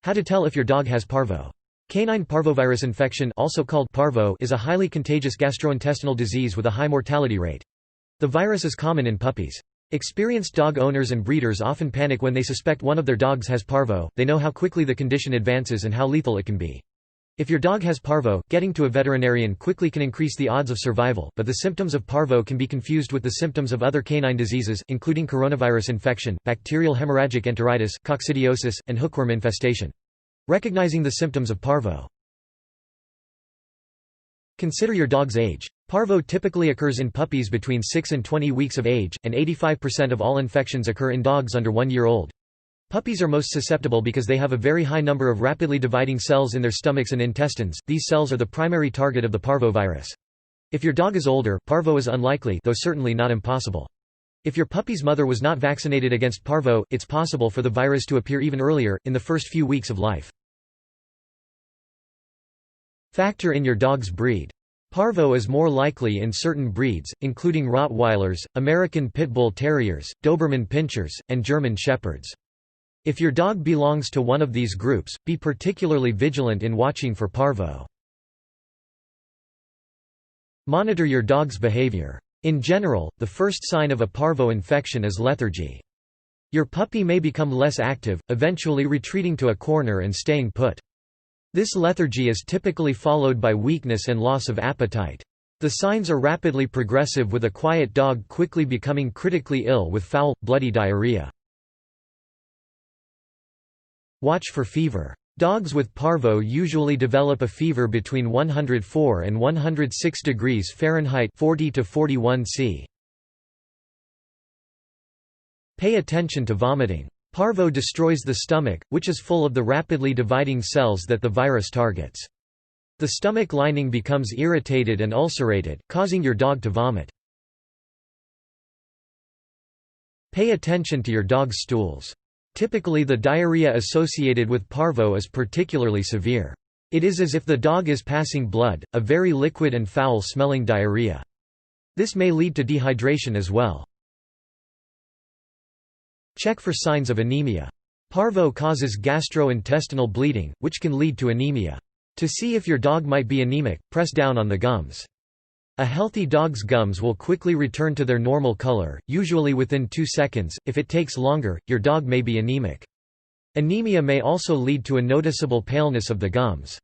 How to tell if your dog has parvo. Canine parvovirus infection, also called parvo, is a highly contagious gastrointestinal disease with a high mortality rate. The virus is common in puppies. Experienced dog owners and breeders often panic when they suspect one of their dogs has parvo. They know how quickly the condition advances and how lethal it can be. If your dog has parvo, getting to a veterinarian quickly can increase the odds of survival, but the symptoms of parvo can be confused with the symptoms of other canine diseases, including coronavirus infection, bacterial hemorrhagic enteritis, coccidiosis, and hookworm infestation. Recognizing the symptoms of parvo. Consider your dog's age. Parvo typically occurs in puppies between 6 and 20 weeks of age, and 85% of all infections occur in dogs under 1 year old. Puppies are most susceptible because they have a very high number of rapidly dividing cells in their stomachs and intestines. These cells are the primary target of the parvovirus. If your dog is older, parvo is unlikely, though certainly not impossible. If your puppy's mother was not vaccinated against parvo, it's possible for the virus to appear even earlier, in the first few weeks of life. Factor in your dog's breed. Parvo is more likely in certain breeds, including Rottweilers, American Pit Bull Terriers, Doberman Pinschers, and German Shepherds. If your dog belongs to one of these groups, be particularly vigilant in watching for parvo. Monitor your dog's behavior. In general, the first sign of a parvo infection is lethargy. Your puppy may become less active, eventually retreating to a corner and staying put. This lethargy is typically followed by weakness and loss of appetite. The signs are rapidly progressive, with a quiet dog quickly becoming critically ill with foul, bloody diarrhea. Watch for fever. Dogs with parvo usually develop a fever between 104 and 106 degrees Fahrenheit 40 to 41 C. Pay attention to vomiting. Parvo destroys the stomach, which is full of the rapidly dividing cells that the virus targets. The stomach lining becomes irritated and ulcerated, causing your dog to vomit. Pay attention to your dog's stools. Typically, the diarrhea associated with parvo is particularly severe. It is as if the dog is passing blood, a very liquid and foul-smelling diarrhea. This may lead to dehydration as well. Check for signs of anemia. Parvo causes gastrointestinal bleeding, which can lead to anemia. To see if your dog might be anemic, press down on the gums. A healthy dog's gums will quickly return to their normal color, usually within 2 seconds. If it takes longer, your dog may be anemic. Anemia may also lead to a noticeable paleness of the gums.